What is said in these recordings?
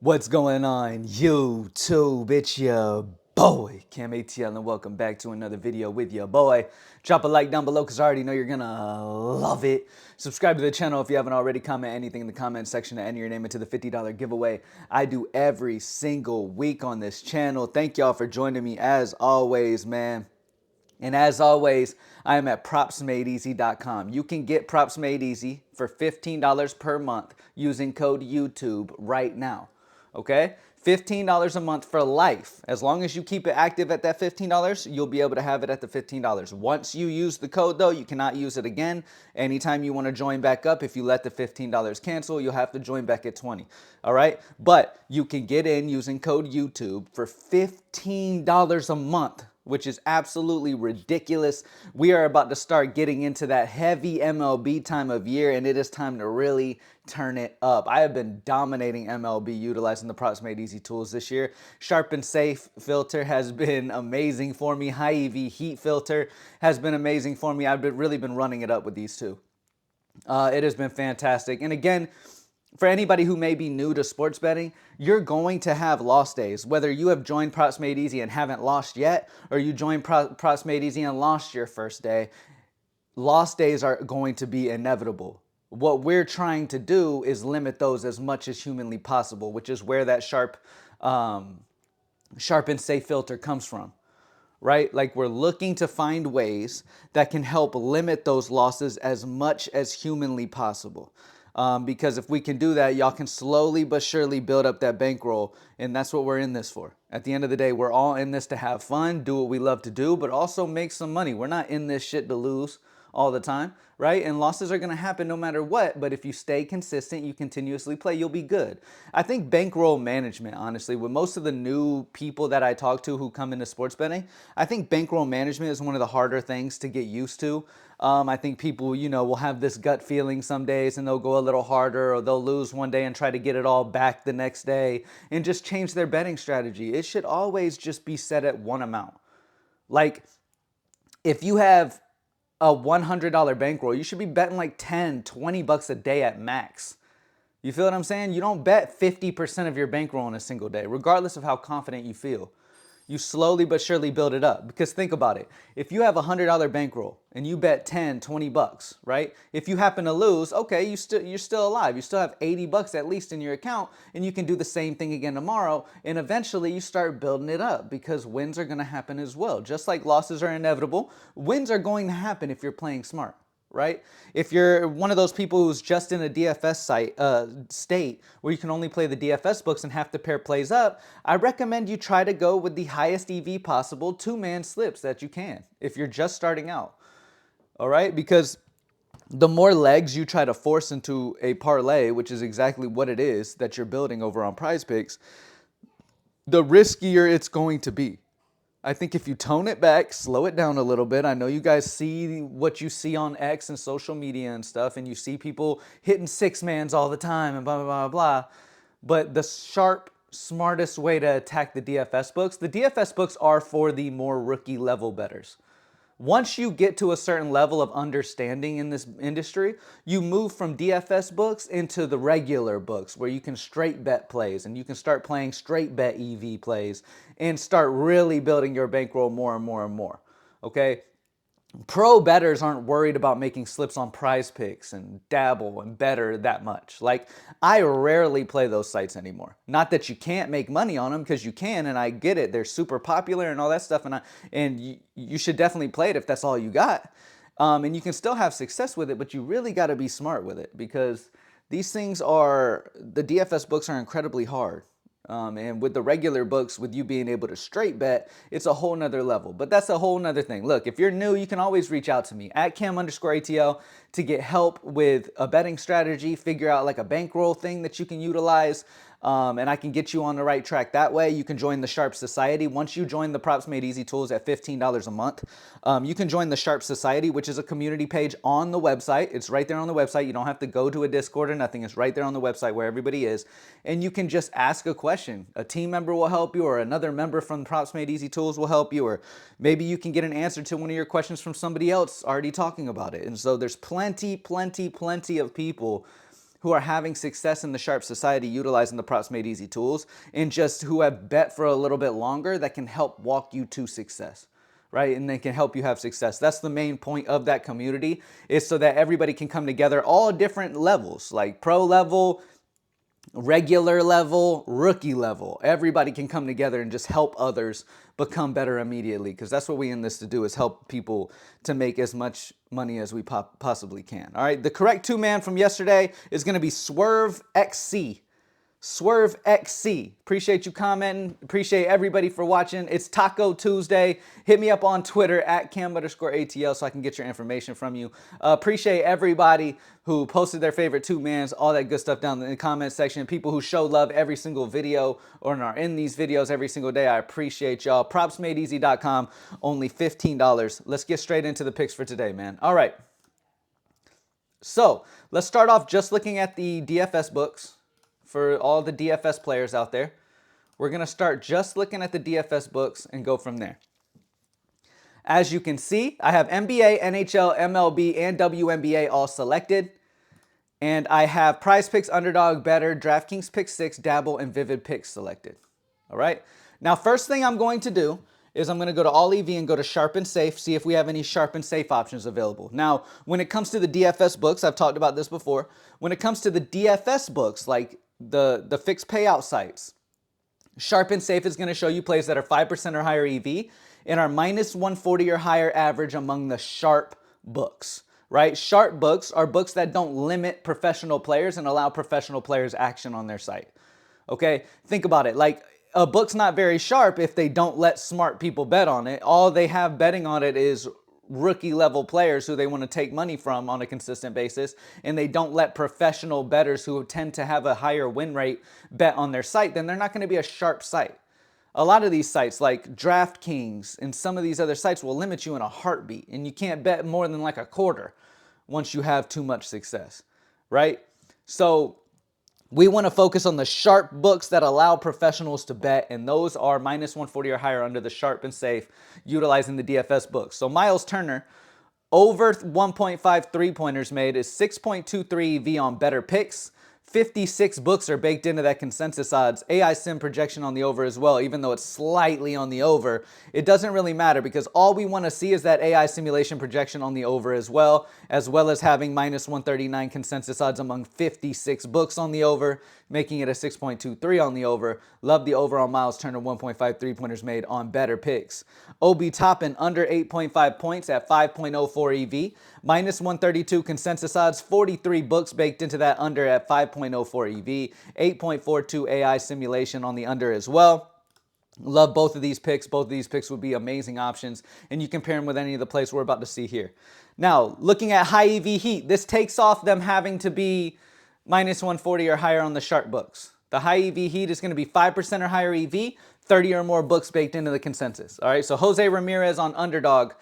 What's going on YouTube? It's your boy Cam ATL and welcome back to another video with your boy. Drop a like down below because I already know you're gonna love it. Subscribe to the channel if you haven't already. Comment anything in the comment section to enter your name into the $50 giveaway I do every single week on this channel. Thank y'all for joining me as always, man. And as always, I am at propsmadeeasy.com. You can get Props Made Easy for $15 per month using code YouTube right now. Okay? $15 a month for life. As long as you keep it active at that $15, you'll be able to have it at the $15. Once you use the code, though, you cannot use it again. Anytime you want to join back up, if you let the $15 cancel, you'll have to join back at $20. All right? But you can get in using code YouTube for $15 a month, which is absolutely ridiculous. We are about to start getting into that heavy MLB time of year, and it is time to really turn it up. I have been dominating MLB utilizing the Props Made Easy tools this year. Sharp and Safe filter has been amazing for me. High EV heat filter has been amazing for me. I've really been running it up with these two. It has been fantastic. And again, for anybody who may be new to sports betting, you're going to have lost days. Whether you have joined Props Made Easy and haven't lost yet, or you joined Props Made Easy and lost your first day, lost days are going to be inevitable. What we're trying to do is limit those as much as humanly possible, which is where that sharp and safe filter comes from, right? Like, we're looking to find ways that can help limit those losses as much as humanly possible. Because if we can do that, y'all can slowly but surely build up that bankroll, and that's what we're in this for. At the end of the day, we're all in this to have fun, do what we love to do, but also make some money. We're not in this shit to lose all the time, right? And losses are going to happen no matter what, but if you stay consistent, you continuously play, you'll be good. I think bankroll management, honestly, with most of the new people that I talk to who come into sports betting, I think bankroll management is one of the harder things to get used to. I think people, will have this gut feeling some days and they'll go a little harder, or they'll lose one day and try to get it all back the next day and just change their betting strategy. It should always just be set at one amount. Like, if you have a $100 bankroll, you should be betting like 10, 20 bucks a day at max. You feel what I'm saying? You don't bet 50% of your bankroll in a single day, regardless of how confident you feel. You slowly but surely build it up. Because think about it. If you have a $100 bankroll and you bet 10, 20 bucks, right? If you happen to lose, okay, you're still alive. You still have 80 bucks at least in your account, and you can do the same thing again tomorrow. And eventually you start building it up, because wins are going to happen as well. Just like losses are inevitable, wins are going to happen if you're playing smart. Right? If you're one of those people who's just in a DFS state where you can only play the DFS books and have to pair plays up, I recommend you try to go with the highest EV possible two-man slips that you can if you're just starting out. All right? Because the more legs you try to force into a parlay, which is exactly what it is that you're building over on Prizepicks, the riskier it's going to be. I think if you tone it back, slow it down a little bit. I know you guys see what you see on X and social media and stuff, and you see people hitting six-mans all the time and blah, blah, blah, blah. But the sharp, smartest way to attack the DFS books are for the more rookie level bettors. Once you get to a certain level of understanding in this industry, you move from DFS books into the regular books where you can straight bet plays and you can start playing straight bet EV plays and start really building your bankroll more and more and more. Okay? Pro bettors aren't worried about making slips on Prizepicks and Dabble and Betr that much. Like, I rarely play those sites anymore. Not that you can't make money on them, because you can, and I get it. They're super popular and all that stuff, and you should definitely play it if that's all you got. And you can still have success with it, but you really got to be smart with it, because these things the DFS books are incredibly hard. And with the regular books, with you being able to straight bet, it's a whole nother level. But that's a whole nother thing. Look, if you're new, you can always reach out to me at Cam_ATL to get help with a betting strategy, figure out like a bankroll thing that you can utilize. And I can get you on the right track that way. You can join the Sharp Society. Once you join the Props Made Easy tools at $15 a month, you can join the Sharp Society, which is a community page on the website. It's right there on the website. You don't have to go to a Discord or nothing. It's right there on the website where everybody is. And you can just ask a question. A team member will help you, or another member from Props Made Easy tools will help you, or maybe you can get an answer to one of your questions from somebody else already talking about it. And so there's plenty of people who are having success in the sharp society utilizing the props made easy tools, and just who have bet for a little bit longer that can help walk you to success, right? And they can help you have success. That's the main point of that community, is so that everybody can come together, all different levels, like pro level, regular level, rookie level. Everybody can come together and just help others become better immediately, because that's what we in this to do, is help people to make as much money as we possibly can. All right, the correct two-man from yesterday is going to be Swerve XC. Swerve XC. Appreciate you commenting. Appreciate everybody for watching. It's Taco Tuesday. Hit me up on Twitter at @cam_ATL so I can get your information from you. Appreciate everybody who posted their favorite two-mans, all that good stuff down in the comment section. People who show love every single video or are in these videos every single day. I appreciate y'all. Propsmadeeasy.com, only $15. Let's get straight into the picks for today, man. All right. So let's start off just looking at the DFS books. For all the DFS players out there, we're going to start just looking at the DFS books and go from there. As you can see, I have NBA, NHL, MLB, and WNBA all selected. And I have Prizepicks, Underdog, Betr, DraftKings Pick 6, Dabble, and Vivid Picks selected. All right. Now, first thing I'm going to do is I'm going to go to All EV and go to Sharp and Safe, see if we have any Sharp and Safe options available. Now, when it comes to the DFS books, I've talked about this before. When it comes to the DFS books, like the fixed payout sites, Sharp and Safe is going to show you plays that are 5% or higher EV and are minus 140 or higher average among the Sharp books, right? Sharp books are books that don't limit professional players and allow professional players action on their site. Okay, think about it. Like, a book's not very sharp if they don't let smart people bet on it. All they have betting on it is rookie level players who they want to take money from on a consistent basis, and they don't let professional bettors who tend to have a higher win rate bet on their site. Then they're not going to be a sharp site. A lot of these sites like DraftKings and some of these other sites will limit you in a heartbeat, and you can't bet more than like a quarter once you have too much success, right? So we want to focus on the sharp books that allow professionals to bet, and those are minus 140 or higher under the Sharp and Safe, utilizing the DFS books. So Miles Turner, over 1.5 three-pointers made, is 6.23 EV on Better Picks. 56 books are baked into that consensus odds. AI sim projection on the over as well, even though it's slightly on the over. It doesn't really matter, because all we want to see is that AI simulation projection on the over as well as having minus 139 consensus odds among 56 books on the over, making it a 6.23 on the over. Love the over on Miles Turner, 1.5 three-pointers made on Better Picks. Obi Toppin, under 8.5 points at 5.04 EV. Minus 132 consensus odds, 43 books baked into that under at 5.04 EV. 8.42 AI simulation on the under as well. Love both of these picks. Both of these picks would be amazing options, and you compare them with any of the plays we're about to see here. Now, looking at high EV heat, this takes off them having to be minus 140 or higher on the sharp books. The high EV heat is going to be 5% or higher EV, 30 or more books baked into the consensus. All right, so Jose Ramirez on Underdog,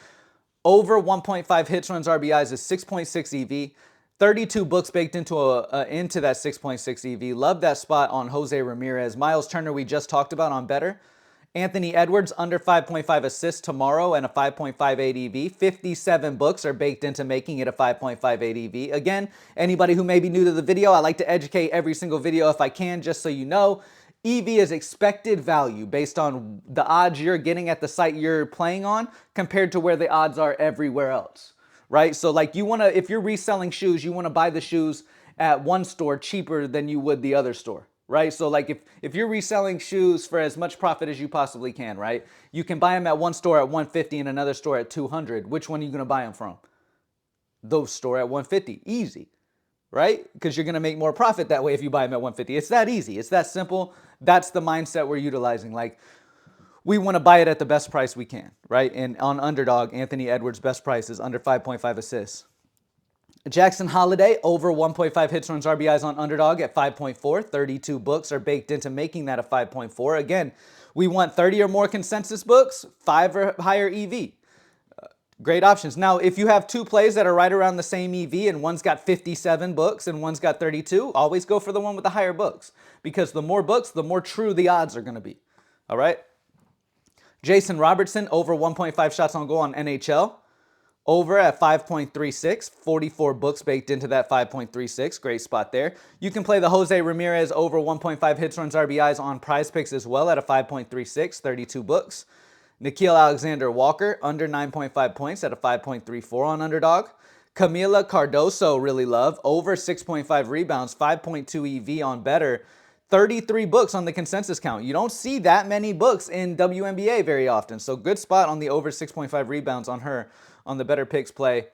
over 1.5 hits, runs, RBIs is 6.6 EV. 32 books baked into that 6.6 EV. Love that spot on Jose Ramirez. Miles Turner, we just talked about on Betr. Anthony Edwards, under 5.5 assists tomorrow and a 5.58 EV. 57 books are baked into making it a 5.58 EV. Again, anybody who may be new to the video, I like to educate every single video if I can, just so you know. EV is expected value based on the odds you're getting at the site you're playing on compared to where the odds are everywhere else, right? So like, you want to, if you're reselling shoes, you want to buy the shoes at one store cheaper than you would the other store, right? So like, if you're reselling shoes for as much profit as you possibly can, right? You can buy them at one store at 150 and another store at 200. Which one are you going to buy them from? The store at 150, easy, right? Because you're going to make more profit that way if you buy them at 150. It's that easy. It's that simple. That's the mindset we're utilizing. Like, we want to buy it at the best price we can, right? And on Underdog, Anthony Edwards' best price is under 5.5 assists. Jackson Holiday, over 1.5 hits, runs, RBIs on Underdog at 5.4. 32 books are baked into making that a 5.4. Again, we want 30 or more consensus books, 5 or higher EV. Great options. Now, if you have two plays that are right around the same EV and one's got 57 books and one's got 32, always go for the one with the higher books, because the more books, the more true the odds are going to be. All right? Jason Robertson, over 1.5 shots on goal on NHL. Over at 5.36, 44 books baked into that 5.36. Great spot there. You can play the Jose Ramirez over 1.5 hits, runs, RBIs on Prizepicks as well at a 5.36, 32 books. Nikhil Alexander Walker under 9.5 points at a 5.34 on Underdog. Camila Cardoso, really love, over 6.5 rebounds, 5.2 EV on Betr. 33 books on the consensus count. You don't see that many books in WNBA very often. So good spot on the over 6.5 rebounds on her on the Better Picks play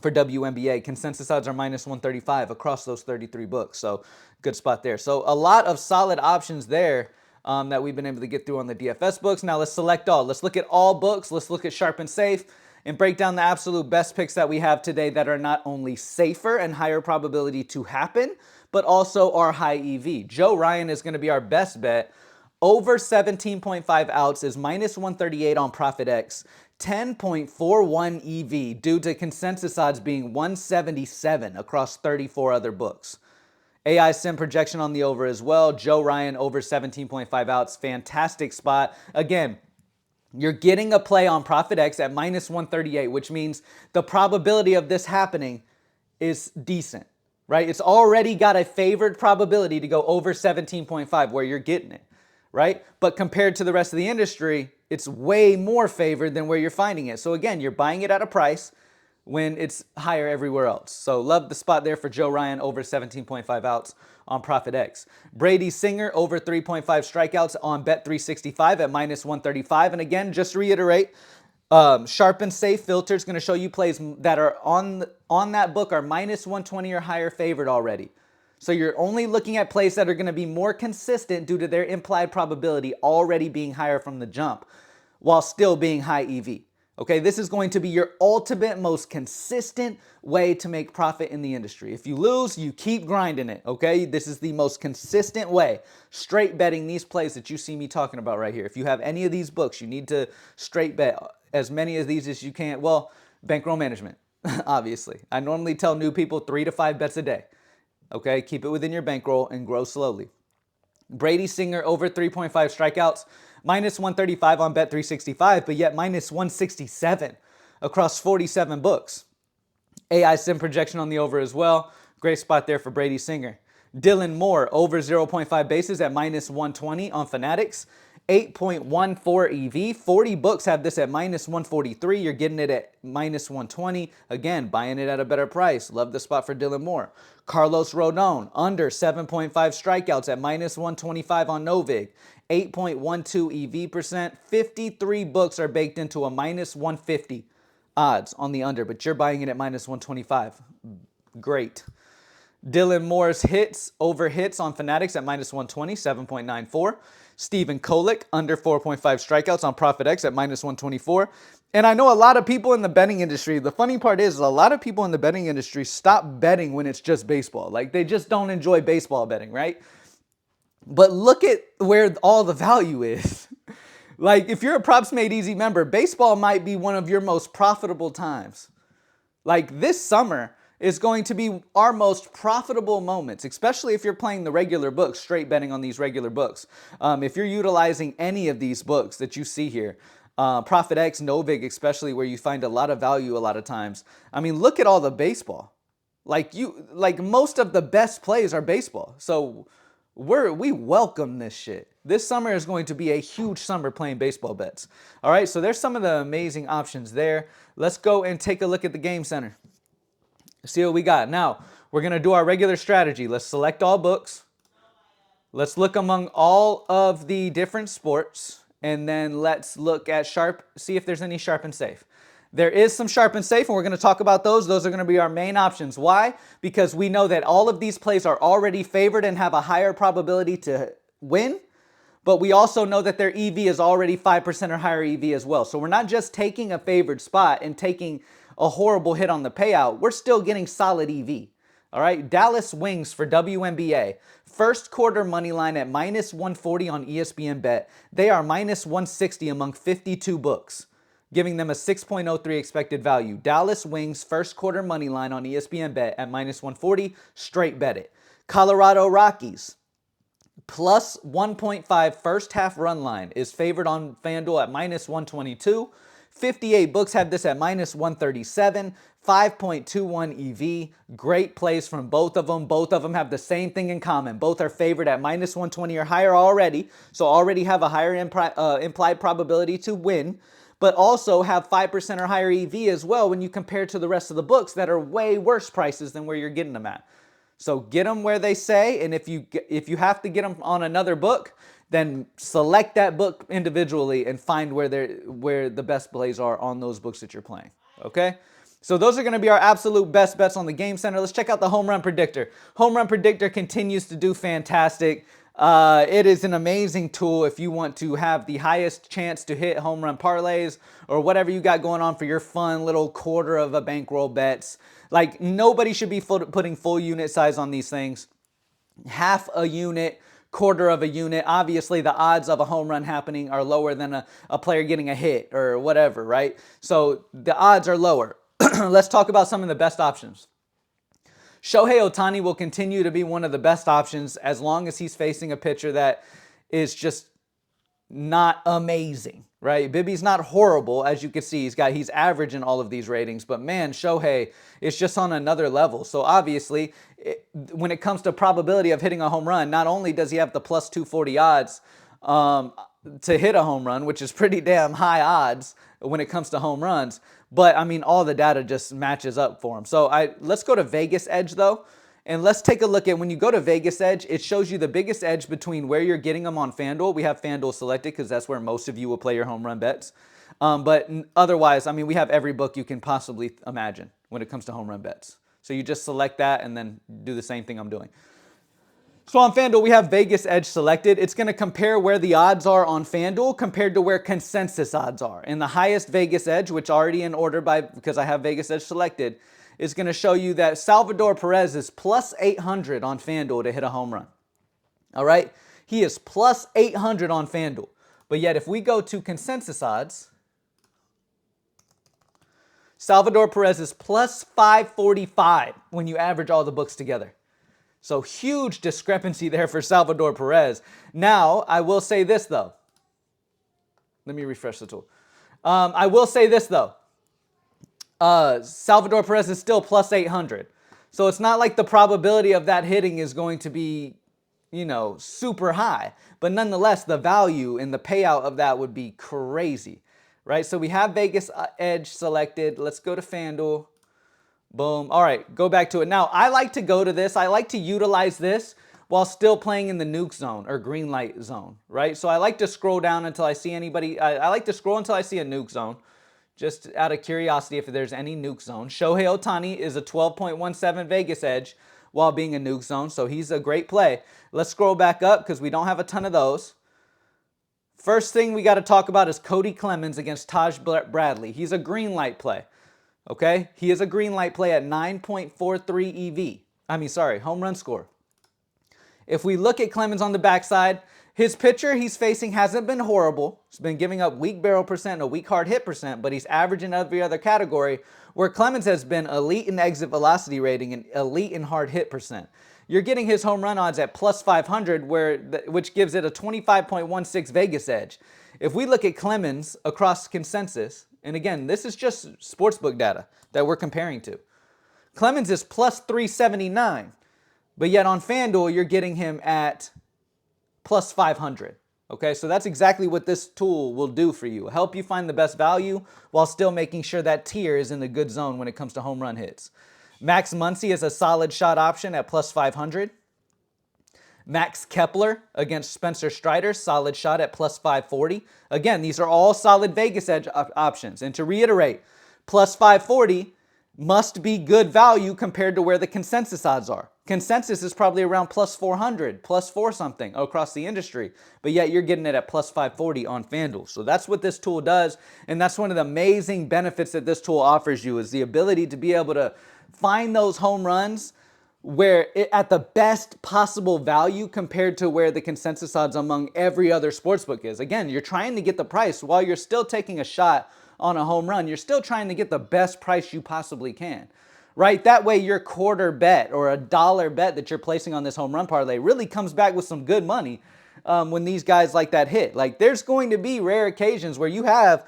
for WNBA. Consensus odds are minus 135 across those 33 books. So good spot there. So a lot of solid options there that we've been able to get through on the DFS books. Now let's select all. Let's look at all books. Let's look at Sharp and Safe and break down the absolute best picks that we have today that are not only safer and higher probability to happen, but also are high EV. Joe Ryan is going to be our best bet. Over 17.5 outs is minus 138 on ProfitX. 10.41 EV due to consensus odds being 177 across 34 other books. AI sim projection on the over as well. Joe Ryan over 17.5 outs. Fantastic spot. Again, you're getting a play on ProfitX at minus 138, which means the probability of this happening is decent, right? It's already got a favored probability to go over 17.5 where you're getting it, right? But compared to the rest of the industry, it's way more favored than where you're finding it. So again, you're buying it at a price when it's higher everywhere else. So love the spot there for Joe Ryan over 17.5 outs on ProfitX. Brady Singer over 3.5 strikeouts on Bet365 at minus 135. And again, just to reiterate, Sharp and Safe filter is going to show you plays that are on that book are minus 120 or higher favored already. So you're only looking at plays that are going to be more consistent due to their implied probability already being higher from the jump while still being high EV. Okay, this is going to be your ultimate, most consistent way to make profit in the industry. If you lose, you keep grinding it, okay? This is the most consistent way. Straight betting these plays that you see me talking about right here. If you have any of these books, you need to straight bet as many of these as you can. Well, bankroll management, obviously. I normally tell new people 3 to 5 bets a day. Okay, keep it within your bankroll and grow slowly. Brady Singer over 3.5 strikeouts, minus 135 on Bet365, but yet minus 167 across 47 books. AI sim projection on the over as well. Great spot there for Brady Singer. Dylan Moore over 0.5 bases at minus 120 on Fanatics. 8.14 EV. 40 books have this at minus 143. You're getting it at minus 120. Again, buying it at a better price. Love the spot for Dylan Moore. Carlos Rodon, under 7.5 strikeouts at minus 125 on Novig. 8.12 EV percent. 53 books are baked into a minus 150 odds on the under, but you're buying it at minus 125. Great. Dylan Moore's over hits on Fanatics at minus 120, 7.94. Stephen Kolek, under 4.5 strikeouts on ProfitX at minus 124. And I know a lot of people in the betting industry, the funny part is a lot of people in the betting industry stop betting when it's just baseball. Like they just don't enjoy baseball betting, right? But look at where all the value is. Like if you're a Props Made Easy member, baseball might be one of your most profitable times. Like this summer is going to be our most profitable moments, especially if you're playing the regular books, straight betting on these regular books. If you're utilizing any of these books that you see here, ProfitX, Novig especially, where you find a lot of value a lot of times. I mean, look at all the baseball. Like most of the best plays are baseball. So we welcome this shit. This summer is going to be a huge summer playing baseball bets. All right, so there's some of the amazing options there. Let's go and take a look at the Game Center. See what we got. Now, we're going to do our regular strategy. Let's select all books. Let's look among all of the different sports. And then let's look at Sharp, see if there's any Sharp and Safe. There is some Sharp and Safe, and we're going to talk about those. Those are going to be our main options. Why? Because we know that all of these plays are already favored and have a higher probability to win. But we also know that their EV is already 5% or higher EV as well. So we're not just taking a favored spot and taking a horrible hit on the payout. We're still getting solid EV. All right, Dallas Wings for WNBA. First quarter money line at minus 140 on ESPN Bet. They are minus 160 among 52 books, giving them a 6.03 expected value. Dallas Wings first quarter money line on ESPN Bet at minus 140. Straight bet it. Colorado Rockies plus 1.5 first half run line is favored on FanDuel at minus 122. 58 books have this at minus 137, 5.21 EV. Great plays from both of them. Both of them have the same thing in common. Both are favored at minus 120 or higher already, so already have a higher implied probability to win, but also have 5% or higher EV as well when you compare to the rest of the books that are way worse prices than where you're getting them at. So get them where they say, and if you have to get them on another book, then select that book individually and find where the best plays are on those books that you're playing, okay? So those are going to be our absolute best bets on the Game Center. Let's check out the Home Run Predictor. Home Run Predictor continues to do fantastic. It is an amazing tool if you want to have the highest chance to hit home run parlays or whatever you got going on for your fun little quarter of a bankroll bets. Like, nobody should be putting full unit size on these things. Half a unit, quarter of a unit. Obviously, the odds of a home run happening are lower than a player getting a hit or whatever, right? So the odds are lower. Let's talk about some of the best options. Shohei Ohtani will continue to be one of the best options as long as he's facing a pitcher that is just not amazing, right? Bibby's not horrible, as you can see. He's average in all of these ratings, but man, Shohei is just on another level. So obviously, when it comes to probability of hitting a home run, not only does he have the plus 240 odds to hit a home run, which is pretty damn high odds when it comes to home runs, but I mean, all the data just matches up for him. So let's go to Vegas Edge though. And let's take a look at when you go to Vegas Edge, it shows you the biggest edge between where you're getting them on FanDuel. We have FanDuel selected because that's where most of you will play your home run bets. But otherwise, I mean, we have every book you can possibly imagine when it comes to home run bets. So you just select that and then do the same thing I'm doing. So on FanDuel, we have Vegas Edge selected. It's going to compare where the odds are on FanDuel compared to where consensus odds are. And the highest Vegas Edge, which already in order because I have Vegas Edge selected, is going to show you that Salvador Perez is plus 800 on FanDuel to hit a home run. All right? He is plus 800 on FanDuel. But yet, if we go to consensus odds, Salvador Perez is plus 545 when you average all the books together. So huge discrepancy there for Salvador Perez. Now, I will say this, though. Let me refresh the tool. I will say this, though. Salvador Perez is still plus 800. So it's not like the probability of that hitting is going to be, super high. But nonetheless, the value and the payout of that would be crazy, right? So we have Vegas Edge selected. Let's go to FanDuel. Boom. All right, go back to it. Now, I like to go to this. I like to utilize this while still playing in the nuke zone or green light zone, right? So I like to scroll down until I see anybody. I like to scroll until I see a nuke zone. Just out of curiosity, if there's any nuke zone. Shohei Ohtani is a 12.17 Vegas Edge while being a nuke zone, so he's a great play. Let's scroll back up because we don't have a ton of those. First thing we got to talk about is Cody Clemens against Taj Bradley. He's a green light play, okay? He is a green light play at 9.43 EV. Home run score. If we look at Clemens on the backside, his pitcher he's facing hasn't been horrible. He's been giving up weak barrel percent and a weak hard hit percent, but he's averaging every other category, where Clemens has been elite in exit velocity rating and elite in hard hit percent. You're getting his home run odds at plus 500, which gives it a 25.16 Vegas Edge. If we look at Clemens across consensus, and again, this is just sportsbook data that we're comparing to, Clemens is plus 379, but yet on FanDuel, you're getting him at plus 500. Okay, so that's exactly what this tool will do for you. Help you find the best value while still making sure that tier is in the good zone when it comes to home run hits. Max Muncy is a solid shot option at plus 500. Max Kepler against Spencer Strider, solid shot at plus 540. Again, these are all solid Vegas Edge options. And to reiterate, plus 540 must be good value compared to where the consensus odds are. Consensus is probably around plus 400, plus 4 something across the industry, but yet you're getting it at plus 540 on FanDuel. So that's what this tool does, and that's one of the amazing benefits that this tool offers you is the ability to be able to find those home runs at the best possible value compared to where the consensus odds among every other sportsbook is. Again, you're trying to get the price while you're still taking a shot on a home run. You're still trying to get the best price you possibly can, right? That way your quarter bet or a dollar bet that you're placing on this home run parlay really comes back with some good money when these guys like that hit. Like, there's going to be rare occasions where you have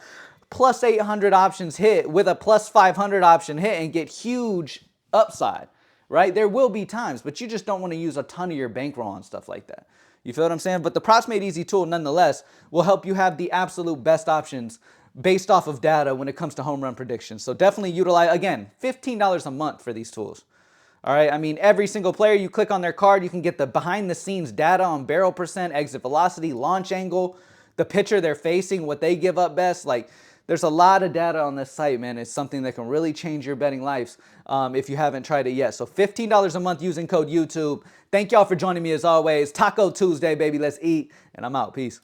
plus 800 options hit with a plus 500 option hit and get huge upside, right? There will be times, but you just don't want to use a ton of your bankroll on stuff like that. You feel what I'm saying? But the Props Made Easy tool, nonetheless, will help you have the absolute best options based off of data when it comes to home run predictions. So definitely utilize, again, $15 a month for these tools. All right, I mean, every single player, you click on their card, you can get the behind the scenes data on barrel percent, exit velocity, launch angle, the pitcher they're facing, what they give up best. Like, there's a lot of data on this site, man. It's something that can really change your betting lives if you haven't tried it yet. So $15 a month using code YouTube. Thank y'all for joining me as always. Taco Tuesday, baby. Let's eat. And I'm out. Peace.